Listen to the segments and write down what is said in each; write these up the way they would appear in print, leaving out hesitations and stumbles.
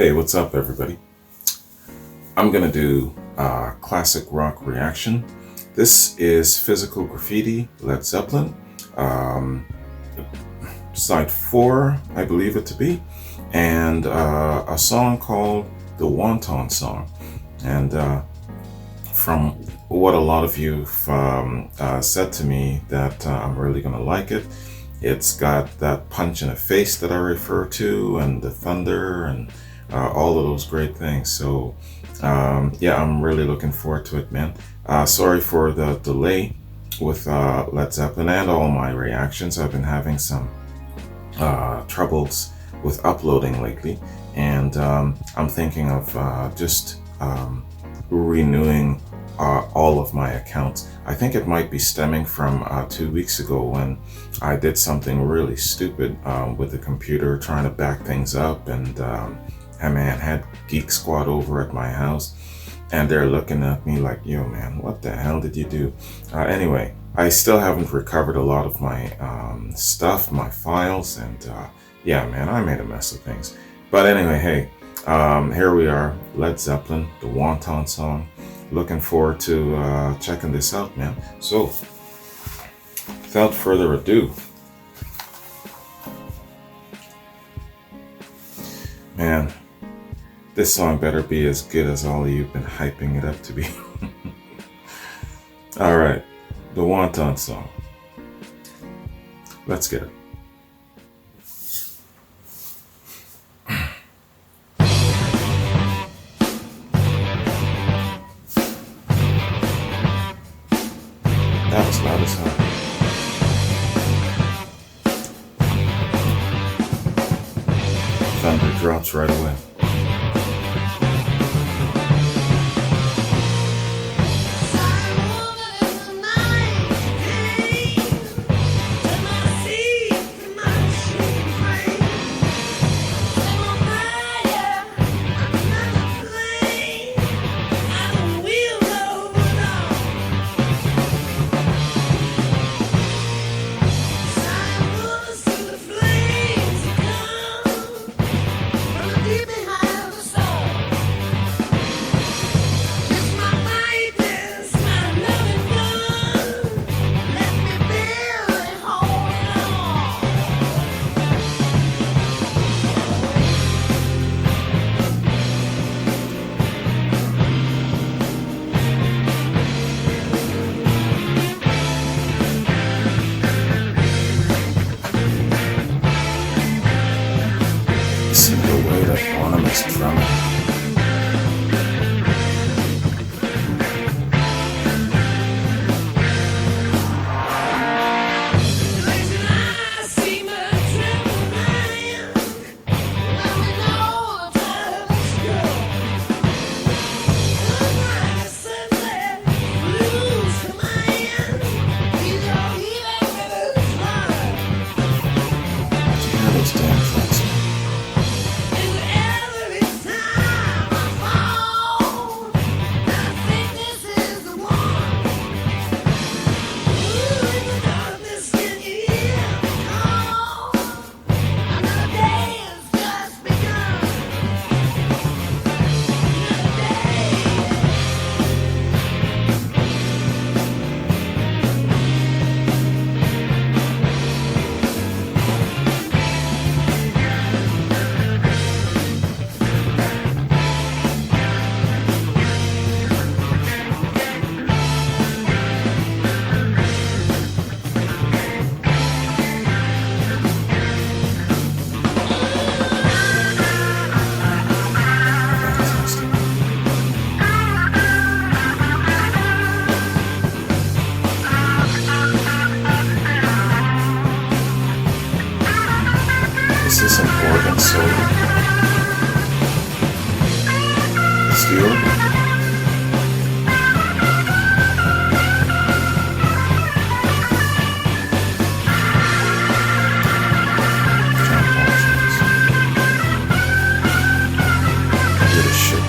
Hey, what's up, everybody? I'm gonna do a classic rock reaction. This is Physical Graffiti, Led Zeppelin, side 4, I believe it to be, and a song called the Wanton song. And from what a lot of you said to me, that I'm really gonna like it. It's got that punch in the face that I refer to, and the thunder, and all of those great things. So yeah, I'm really looking forward to it, man. Sorry for the delay with Led Zeppelin and all my reactions. I've been having some troubles with uploading lately, and I'm thinking of just renewing all of my accounts. I think it might be stemming from 2 weeks ago when I did something really stupid with the computer, trying to back things up, and I had Geek Squad over at my house, and they're looking at me like, yo man, what the hell did you do? Anyway, I still haven't recovered a lot of my stuff, my files, and yeah man, I made a mess of things. But anyway, hey, here we are, Led Zeppelin, the Wanton song. Looking forward to checking this out, man. So, without further ado, man, this song better be as good as all of you've been hyping it up to be. Alright, the Wanton song. Let's get it. That was loud as hell. Thunder drops right away. Listen to the way that ornaments drumming. Those damn trucks. Is this an organ solo? It's the organ. Give it a shit.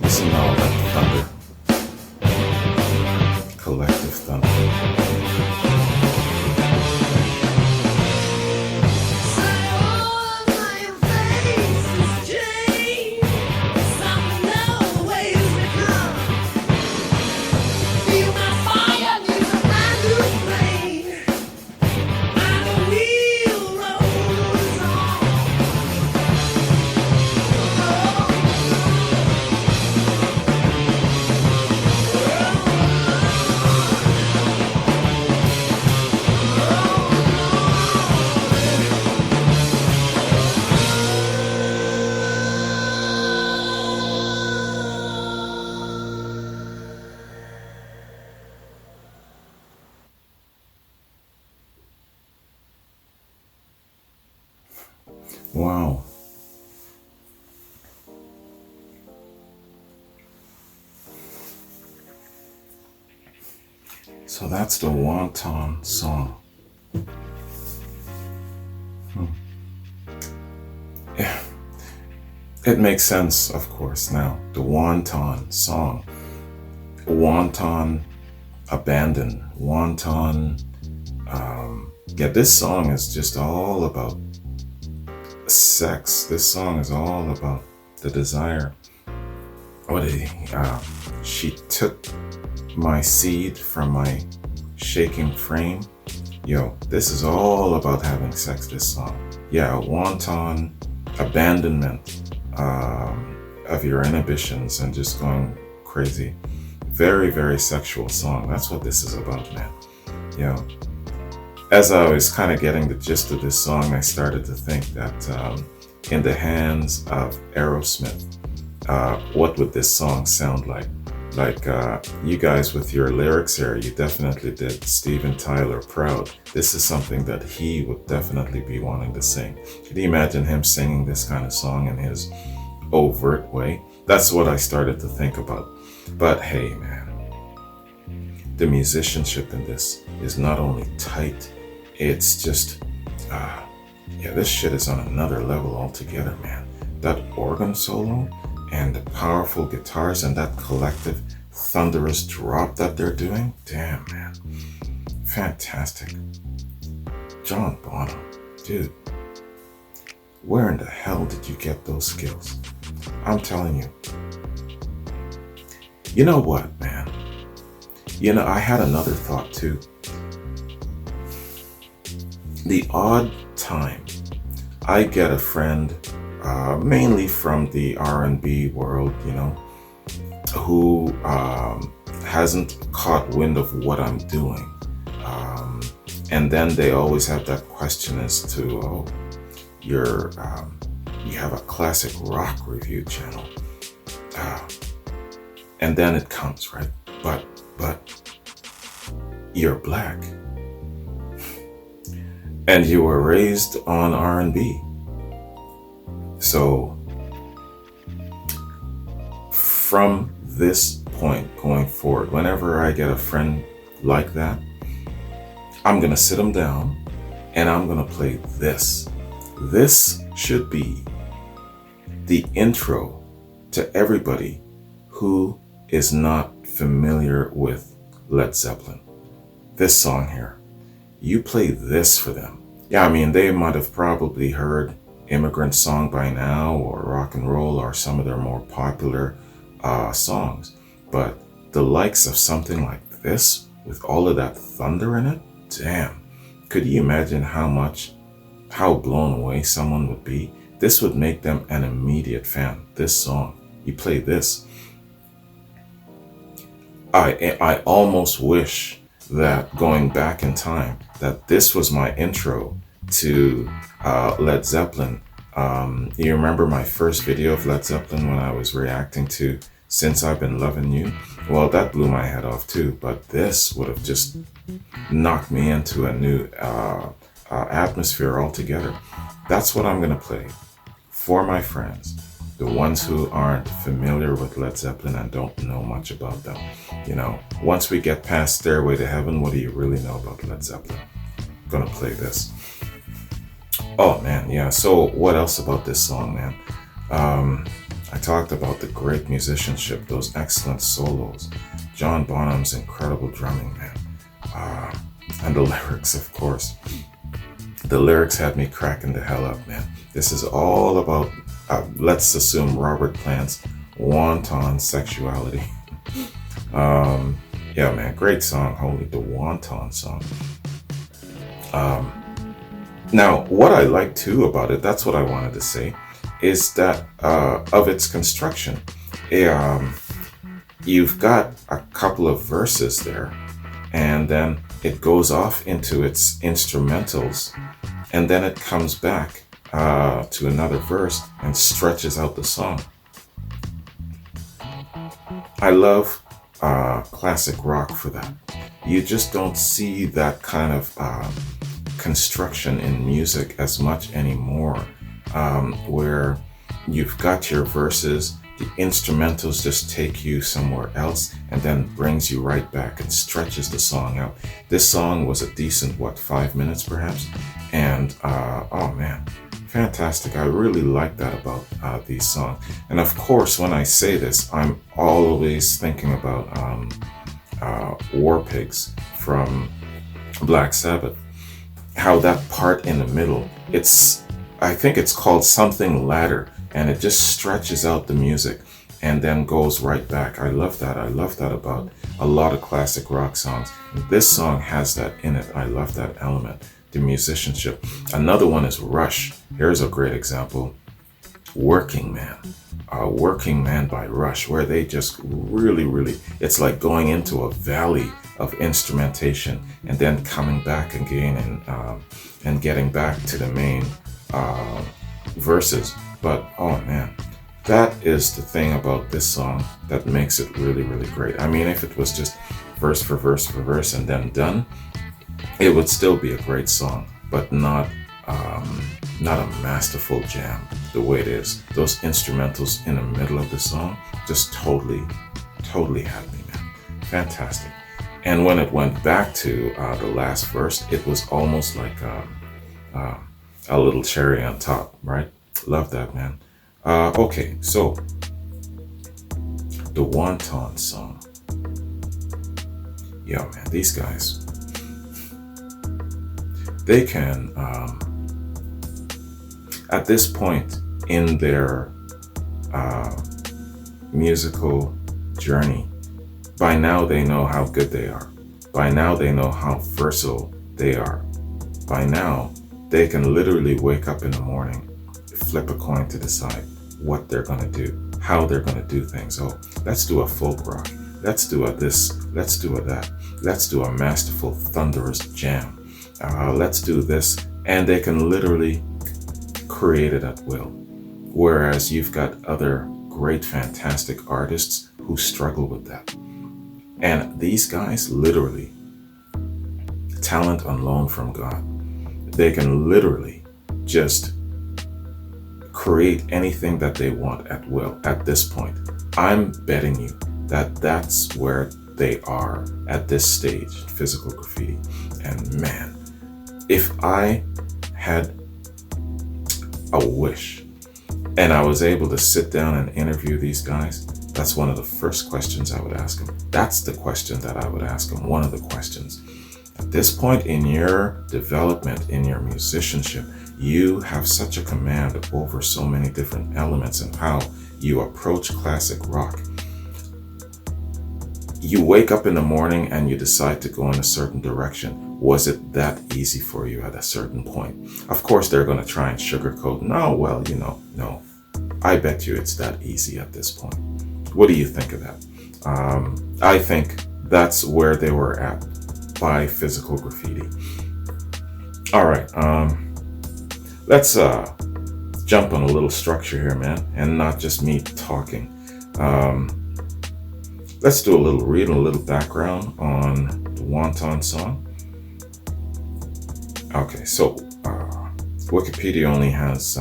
Listen to all that thunder. thunder. Wow. So that's the Wanton song. Yeah. It makes sense, of course, now. The Wanton song. Wanton abandon. Wanton. Yeah, this song is just all about sex. This song is all about the desire. She took my seed from my shaking frame. Yo, this is all about having sex, this song. Yeah, wanton abandonment of your inhibitions and just going crazy. Very, very sexual song. That's what this is about, man. Yo. As I was kind of getting the gist of this song, I started to think that in the hands of Aerosmith, what would this song sound like? Like you guys with your lyrics here, you definitely did Steven Tyler proud. This is something that he would definitely be wanting to sing. Could you imagine him singing this kind of song in his overt way? That's what I started to think about. But hey, man, the musicianship in this is not only tight, it's just, this shit is on another level altogether, man. That organ solo and the powerful guitars and that collective thunderous drop that they're doing, damn, man. Fantastic. John Bonham, dude, where in the hell did you get those skills? I'm telling you. You know what, man? You know, I had another thought too. The odd time I get a friend, mainly from the R&B world, you know, who hasn't caught wind of what I'm doing. And then they always have that question as to, oh, you have a classic rock review channel. And then it comes, right? But you're black. And you were raised on R&B. So from this point going forward, whenever I get a friend like that, I'm gonna sit them down and I'm gonna play this. This should be the intro to everybody who is not familiar with Led Zeppelin. This song here. You play this for them. Yeah, I mean, they might have probably heard Immigrant Song by now, or Rock and Roll, or some of their more popular songs. But the likes of something like this, with all of that thunder in it, damn. Could you imagine how blown away someone would be? This would make them an immediate fan. This song. You play this. I almost wish that going back in time, that this was my intro to Led Zeppelin. You remember my first video of Led Zeppelin when I was reacting to Since I've Been Loving You? Well, that blew my head off too, but this would have just knocked me into a new atmosphere altogether. That's what I'm gonna play for my friends, the ones who aren't familiar with Led Zeppelin and don't know much about them. You know, once we get past Stairway to Heaven, what do you really know about Led Zeppelin? I'm gonna play this. Oh man, yeah, so what else about this song, man? I talked about the great musicianship, those excellent solos, John Bonham's incredible drumming, man. And the lyrics, of course. The lyrics had me cracking the hell up, man. This is all about, let's assume, Robert Plant's wanton sexuality. Yeah, man, great song, holy, the Wanton song. Now, what I like too about it, that's what I wanted to say, is that of its construction. You've got a couple of verses there, and then it goes off into its instrumentals, and then it comes back to another verse and stretches out the song. I love classic rock for that. You just don't see that kind of construction in music as much anymore, where you've got your verses, the instrumentals just take you somewhere else and then brings you right back and stretches the song out. This song was a decent, 5 minutes perhaps? And oh man, fantastic. I really like that about these songs. And of course, when I say this, I'm always thinking about War Pigs from Black Sabbath. How that part in the middle, I think it's called something ladder, and it just stretches out the music and then goes right back. I love that. I love that about a lot of classic rock songs. And this song has that in it. I love that element, the musicianship. Another one is Rush. Here's a great example. Working Man. Working Man by Rush, where they just really, it's like going into a valley of instrumentation and then coming back again and getting back to the main verses. But oh man, that is the thing about this song that makes it really great. I mean, if it was just verse for verse for verse and then done, it would still be a great song, but not a masterful jam the way it is. Those instrumentals in the middle of the song just totally had me, man. Fantastic. And when it went back to the last verse, it was almost like a little cherry on top, right? Love that, man. Okay, so the Wanton song. Yo, man, these guys, they can, at this point in their musical journey, by now they know how good they are. By now they know how versatile they are. By now they can literally wake up in the morning, flip a coin to decide what they're going to do, how they're going to do things. Oh, let's do a folk rock. Let's do a this. Let's do a that. Let's do a masterful, thunderous jam. Let's do this. And they can literally create it at will. Whereas you've got other great, fantastic artists who struggle with that. And these guys, literally, talent on loan from God. They can literally just create anything that they want at will at this point. I'm betting you that that's where they are at this stage, physical graffiti. And man, if I had a wish and I was able to sit down and interview these guys, that's one of the first questions I would ask them. That's the question that I would ask them, one of the questions. At this point in your development, in your musicianship, you have such a command over so many different elements and how you approach classic rock. You wake up in the morning and you decide to go in a certain direction. Was it that easy for you at a certain point? Of course, they're going to try and sugarcoat. No, well, no. I bet you it's that easy at this point. What do you think of that? I think that's where they were at by physical graffiti. All right, let's jump on a little structure here, man, and not just me talking. Let's do a little background on the Wanton song. Okay, so Wikipedia only has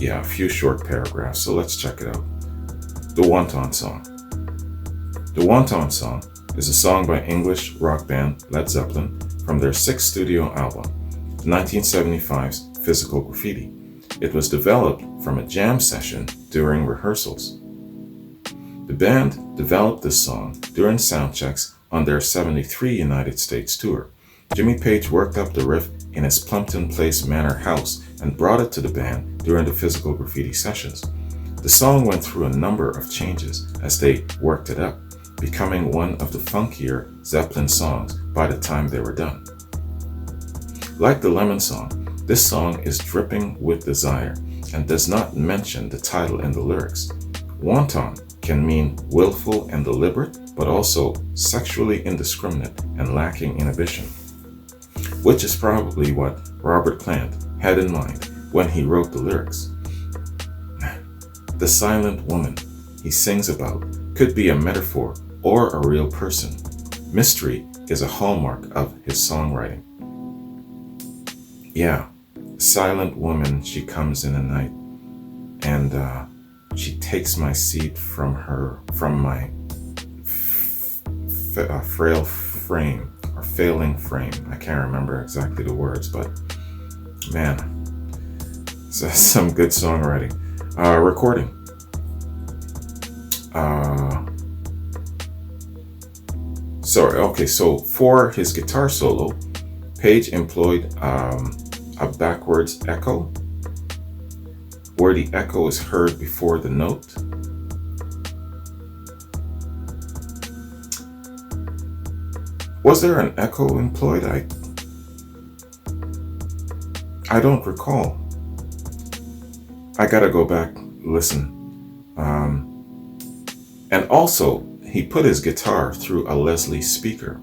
a few short paragraphs, so let's check it out. The Wanton song. The Wanton song is a song by English rock band Led Zeppelin from their 6th studio album, 1975's Physical Graffiti. It was developed from a jam session during rehearsals. The band developed this song during sound checks on their '73 United States tour. Jimmy Page worked up the riff in his Plumpton Place Manor house and brought it to the band during the Physical Graffiti sessions. The song went through a number of changes as they worked it up, becoming one of the funkier Zeppelin songs by the time they were done. Like the Lemon song, this song is dripping with desire and does not mention the title in the lyrics. Wanton can mean willful and deliberate, but also sexually indiscriminate and lacking inhibition, which is probably what Robert Plant had in mind when he wrote the lyrics. The silent woman he sings about could be a metaphor or a real person. Mystery is a hallmark of his songwriting. Yeah, silent woman, she comes in the night and she takes my seat from my frail frame or failing frame. I can't remember exactly the words, but man, some good songwriting. Recording. So for his guitar solo, Page employed a backwards echo, where the echo is heard before the note. Was there an echo employed? I don't recall. I gotta go back, listen. And also, he put his guitar through a Leslie speaker.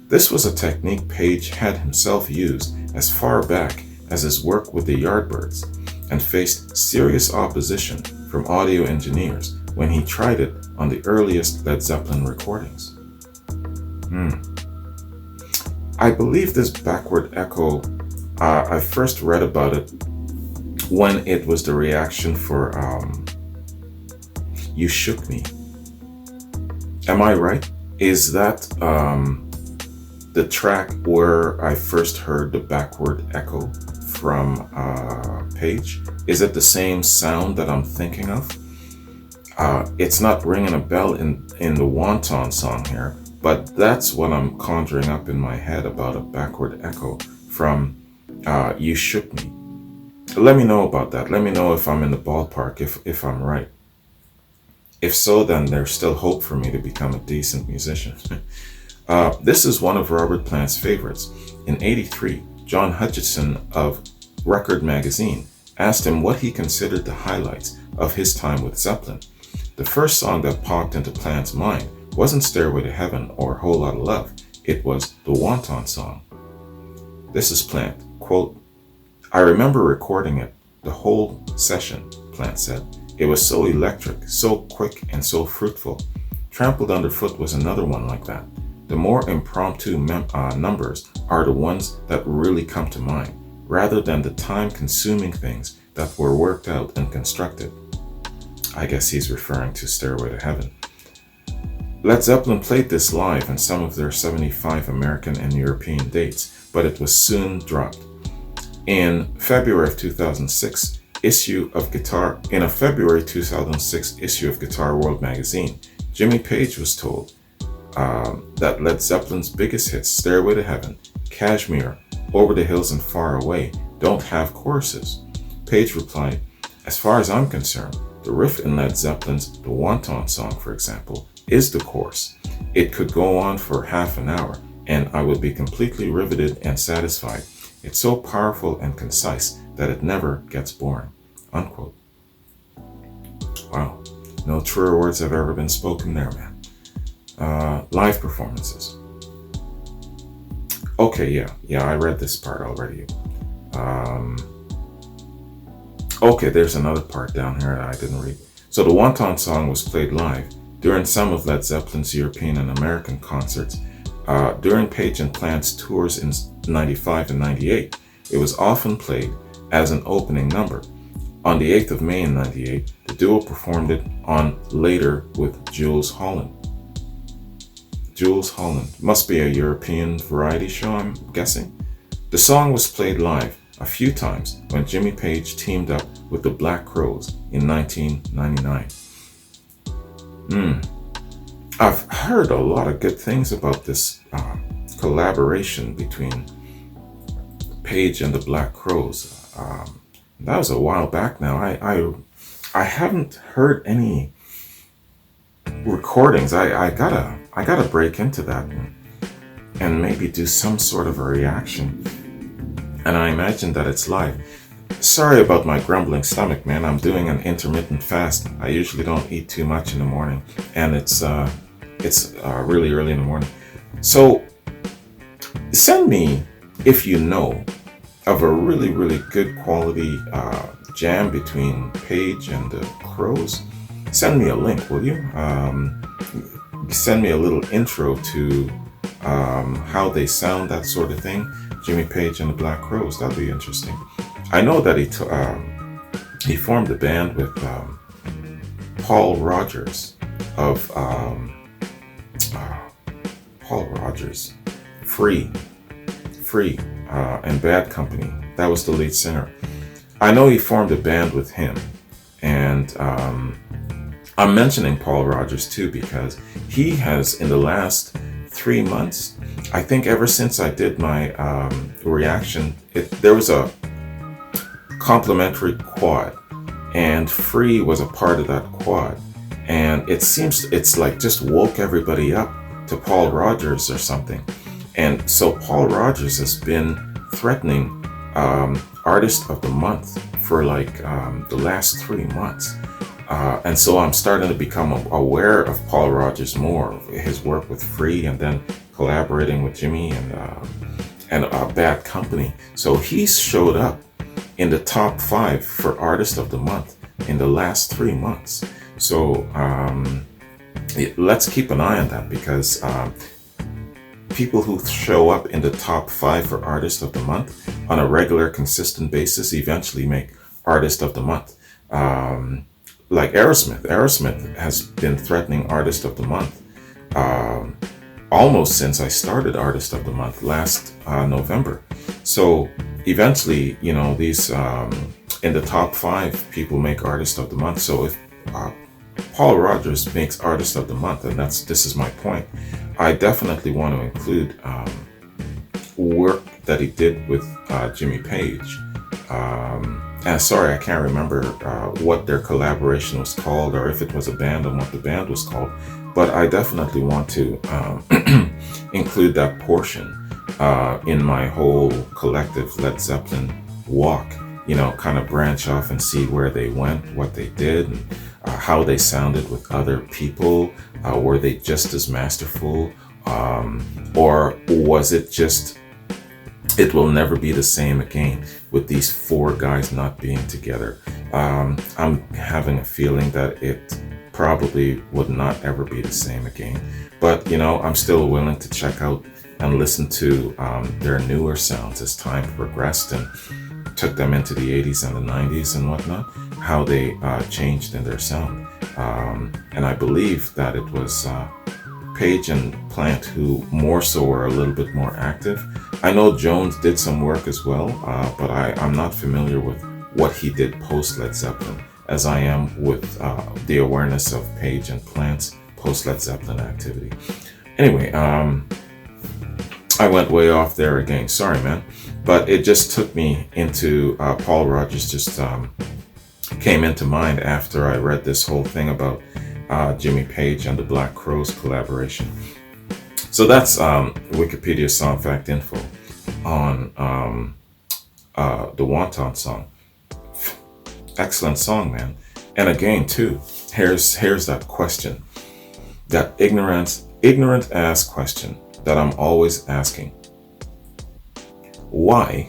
This was a technique Page had himself used as far back as his work with the Yardbirds, and faced serious opposition from audio engineers when he tried it on the earliest Led Zeppelin recordings. I believe this backward echo, I first read about it when it was the reaction for You Shook Me. Am I right? Is that the track where I first heard the backward echo from Page? Is it the same sound that I'm thinking of? It's not ringing a bell in the Wanton song here, but that's what I'm conjuring up in my head about a backward echo from You Shook Me. Let me know about that. Let me know if I'm in the ballpark, if I'm right. If so, then there's still hope for me to become a decent musician. This is one of Robert Plant's favorites. In '83, John Hutchison of Record Magazine asked him what he considered the highlights of his time with Zeppelin. The first song that popped into Plant's mind wasn't Stairway to Heaven or Whole Lotta Love. It was the Wanton song. This is Plant, quote, "I remember recording it, the whole session," Plant said. "It was so electric, so quick, and so fruitful. Trampled Underfoot was another one like that. The more impromptu numbers are the ones that really come to mind, rather than the time-consuming things that were worked out and constructed." I guess he's referring to Stairway to Heaven. Led Zeppelin played this live in some of their '75 American and European dates, but it was soon dropped. In a February 2006 issue of Guitar World magazine, Jimmy Page was told that Led Zeppelin's biggest hits, Stairway to Heaven, Kashmir, Over the Hills and Far Away, don't have choruses. Page replied, "As far as I'm concerned, the riff in Led Zeppelin's The Wanton song, for example, is the chorus. It could go on for half an hour, and I would be completely riveted and satisfied. It's so powerful and concise that it never gets boring," unquote. Wow, no truer words have ever been spoken there, man. Live performances. Okay, yeah, I read this part already. Okay, there's another part down here that I didn't read. So the Wanton song was played live during some of Led Zeppelin's European and American concerts. During Page and Plant's tours in '95 and '98, it was often played as an opening number. On the 8th of May in '98, the duo performed it on Later with Jools Holland. Jools Holland must be a European variety show, I'm guessing. The song was played live a few times when Jimmy Page teamed up with the Black Crowes in 1999. I've heard a lot of good things about this collaboration between Page and the Black Crowes. That was a while back now. I haven't heard any recordings. I gotta break into that and maybe do some sort of a reaction. And I imagine that it's live. Sorry about my grumbling stomach, man. I'm doing an intermittent fast. I usually don't eat too much in the morning, and it's really early in the morning. So send me, if you know of a really, really good quality jam between Page and the Crowes. Send me a link, will you? Send me a little intro to how they sound, that sort of thing. Jimmy Page and the Black Crowes. That'd be interesting. I know that he formed a band with Paul Rogers of Paul Rogers, Free, and Bad Company. That was the lead singer. I know he formed a band with him, and I'm mentioning Paul Rogers too because he has, in the last 3 months, I think ever since I did my reaction, there was a complimentary quad, and Free was a part of that quad, and it seems it's like just woke everybody up to Paul Rogers or something. And so Paul Rogers has been threatening Artist of the Month for like the last 3 months. And so I'm starting to become aware of Paul Rogers more, his work with Free, and then collaborating with Jimmy and Bad Company. So he's showed up in the top 5 for Artist of the Month in the last 3 months. So let's keep an eye on that, because people who show up in the top 5 for Artist of the Month on a regular, consistent basis eventually make Artist of the Month. Like Aerosmith has been threatening Artist of the Month almost since I started Artist of the Month last November. So eventually, you know, these in the top 5 people make Artist of the Month. So if Paul Rogers makes Artist of the Month, and this is my point, I definitely want to include work that he did with Jimmy Page. And sorry, I can't remember what their collaboration was called, or if it was a band and what the band was called. But I definitely want to include that portion in my whole collective Led Zeppelin walk. You know, kind of branch off and see where they went, what they did, and how they sounded with other people. Were they just as masterful? Or was it just, it will never be the same again with these 4 guys not being together? I'm having a feeling that it probably would not ever be the same again. But, you know, I'm still willing to check out and listen to their newer sounds as time progressed and took them into the 80s and the 90s and whatnot, how they changed in their sound. And I believe that it was Page and Plant who more so were a little bit more active. I know Jones did some work as well, but I'm not familiar with what he did post Led Zeppelin as I am with the awareness of Page and Plant's post Led Zeppelin activity. Anyway, I went way off there again. Sorry, man. But it just took me into Paul Rogers just came into mind after I read this whole thing about Jimmy Page and the Black Crowes collaboration. So that's Wikipedia song fact info on the Wanton song. Excellent song, man. And again, too, here's that question, that ignorant ass question that I'm always asking. Why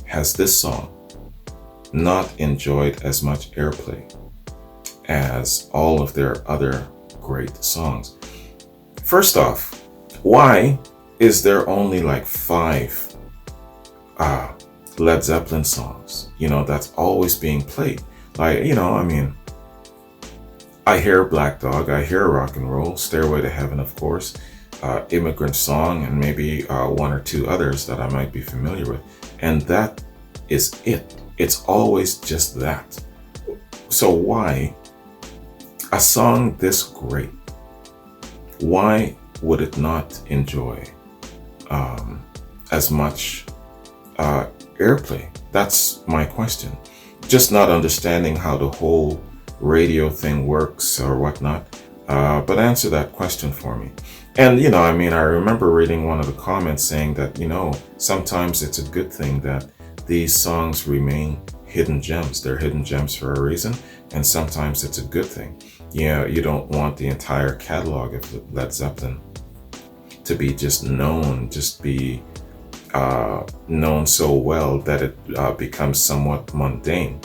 has this song not enjoyed as much airplay as all of their other great songs? First off, why is there only like 5 Led Zeppelin songs, you know, that's always being played? Like, you know, I mean, I hear Black Dog, I hear Rock and Roll, Stairway to Heaven, of course, Immigrant Song, and maybe 1 or 2 others that I might be familiar with. And that is it. It's always just that. So why a song this great why would it not enjoy as much airplay? That's my question. Just not understanding how the whole radio thing works or whatnot. But answer that question for me. And, I remember reading one of the comments saying that, sometimes it's a good thing that these songs remain hidden gems. They're hidden gems for a reason. And sometimes it's a good thing. You don't want the entire catalog of Led Zeppelin to be just known, known so well that it becomes somewhat mundane.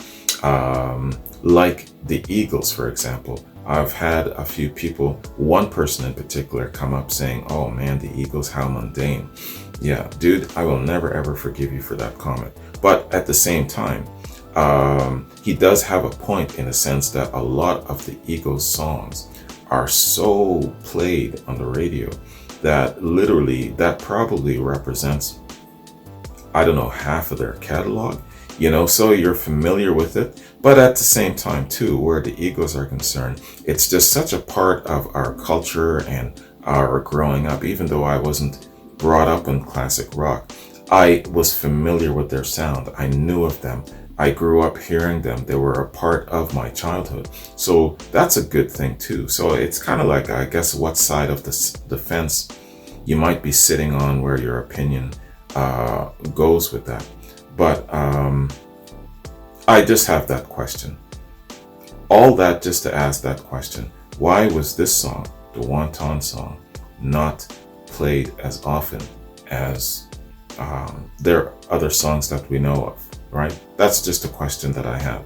Like the Eagles, for example. I've had a few people, one person in particular, come up saying, "Oh man, the Eagles, how mundane." Yeah, dude, I will never ever forgive you for that comment. But at the same time, he does have a point in the sense that a lot of the Eagles songs are so played on the radio that literally that probably represents, I don't know, half of their catalog. So you're familiar with it. But at the same time, too, where the Eagles are concerned, it's just such a part of our culture and our growing up. Even though I wasn't brought up in classic rock, I was familiar with their sound. I knew of them. I grew up hearing them. They were a part of my childhood. So that's a good thing, too. So it's kind of like, I guess, what side of the fence you might be sitting on where your opinion goes with that. But I just have that question. All that just to ask that question. Why was this song, the Wanton song, not played as often as there are other songs that we know of, right? That's just a question that I have.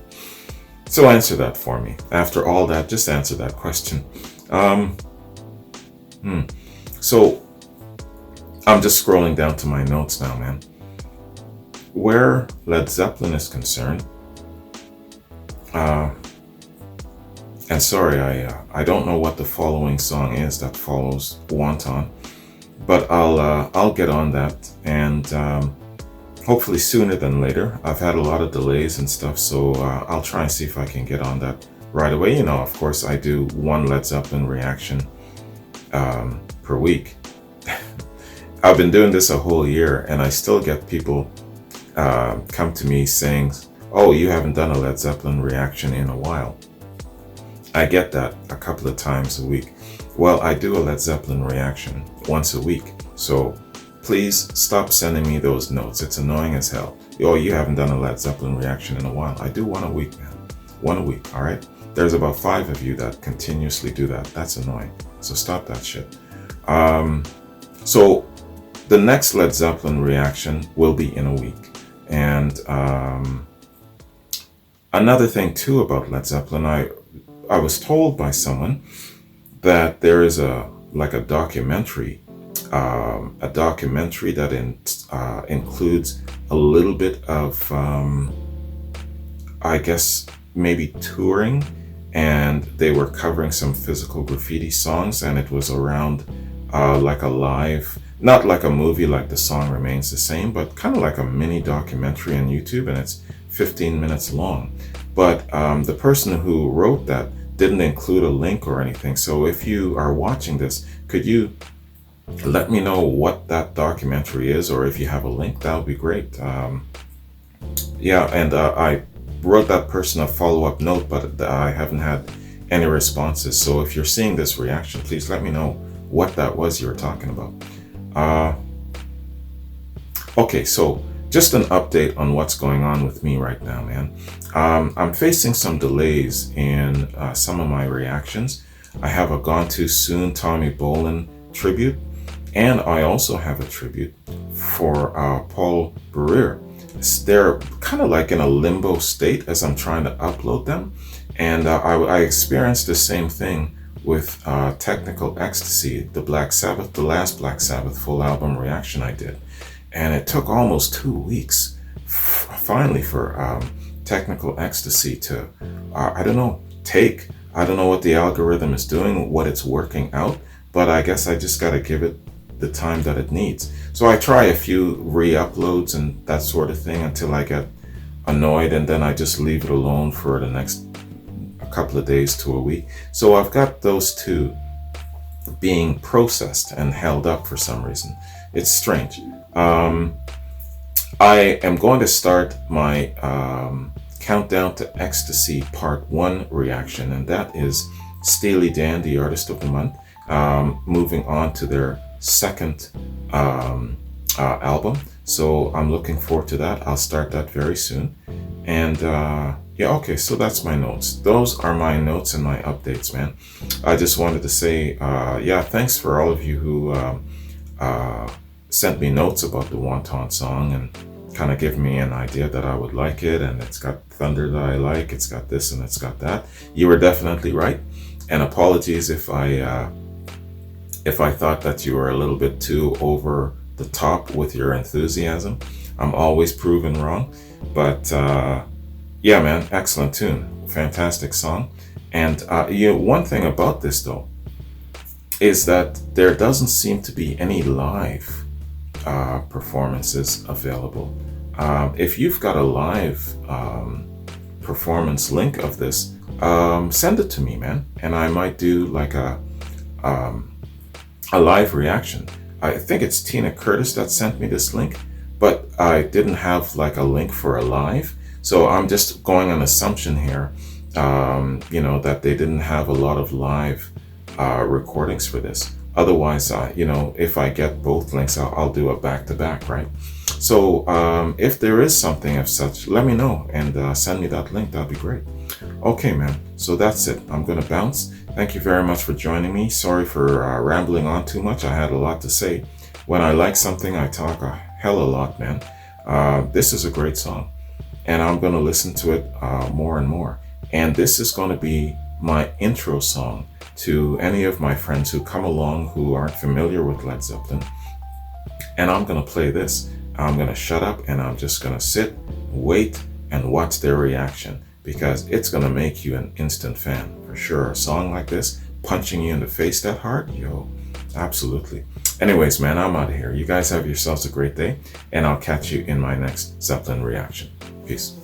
So answer that for me. After all that, just answer that question. So I'm just scrolling down to my notes now, man. Where Led Zeppelin is concerned, and sorry, I don't know what the following song is that follows Wanton, but I'll get on that, and hopefully sooner than later. I've had a lot of delays and stuff, so I'll try and see if I can get on that right away. Of course, I do one Led Zeppelin reaction per week. I've been doing this a whole year, and I still get people come to me saying, "Oh, you haven't done a Led Zeppelin reaction in a while." I get that a couple of times a week. Well, I do a Led Zeppelin reaction once a week, so please stop sending me those notes. It's annoying as hell. "Oh, you haven't done a Led Zeppelin reaction in a while." I do one a week, man. One a week, all right? There's about 5 of you that continuously do that. That's annoying. So stop that shit. So the next Led Zeppelin reaction will be in a week. And another thing too about Led Zeppelin, I was told by someone that there is a documentary that includes a little bit of I guess maybe touring, and they were covering some physical graffiti songs, and it was around like a live, not like a movie like The Song Remains the Same, but kind of like a mini documentary on YouTube, and it's 15 minutes long. But the person who wrote that didn't include a link or anything. So if you are watching this, could you let me know what that documentary is, or if you have a link? That would be great. Yeah, and I wrote that person a follow-up note, but I haven't had any responses. So if you're seeing this reaction, please let me know what that was you were talking about. Okay, so just an update on what's going on with me right now, man. I'm facing some delays in some of my reactions. I have a Gone Too Soon Tommy Bolin tribute, and I also have a tribute for Paul Barrere. They're kind of like in a limbo state as I'm trying to upload them, and I experienced the same thing with Technical Ecstasy, the last Black Sabbath full album reaction I did. And it took almost 2 weeks finally for Technical Ecstasy to, I don't know what the algorithm is doing, what it's working out, but I guess I just got to give it the time that it needs. So I try a few re-uploads and that sort of thing until I get annoyed, and then I just leave it alone for the next a couple of days to a week. So I've got those two being processed and held up for some reason. It's strange. I am going to start my Countdown to Ecstasy Part 1 reaction, and that is Steely Dan, the artist of the month, moving on to their second album. So I'm looking forward to that. I'll start that very soon. And yeah, okay, so that's my notes. Those are my notes and my updates, man. I just wanted to say, yeah, thanks for all of you who sent me notes about the Wanton song and kind of give me an idea that I would like it, and it's got thunder that I like, it's got this and it's got that. You were definitely right, and apologies if I thought that you were a little bit too over the top with your enthusiasm. I'm always proven wrong, but yeah, man, excellent tune, fantastic song. And one thing about this though is that there doesn't seem to be any live performances available. If you've got a live performance link of this, send it to me, man, and I might do like a live reaction. I think it's Tina Curtis that sent me this link, but I didn't have like a link for a live, so I'm just going on assumption here, that they didn't have a lot of live recordings for this. Otherwise, if I get both links, I'll do a back-to-back, right? So if there is something of such, let me know and send me that link. That'd be great. Okay, man. So that's it. I'm going to bounce. Thank you very much for joining me. Sorry for rambling on too much. I had a lot to say. When I like something, I talk a hell of a lot, man. This is a great song, and I'm going to listen to it more and more. And this is going to be my intro song to any of my friends who come along who aren't familiar with Led Zeppelin. And I'm going to play this. I'm going to shut up and I'm just going to sit, wait, and watch their reaction, because it's going to make you an instant fan for sure. A song like this, punching you in the face that hard, yo, absolutely. Anyways, man, I'm out of here. You guys have yourselves a great day, and I'll catch you in my next Zeppelin reaction. Peace.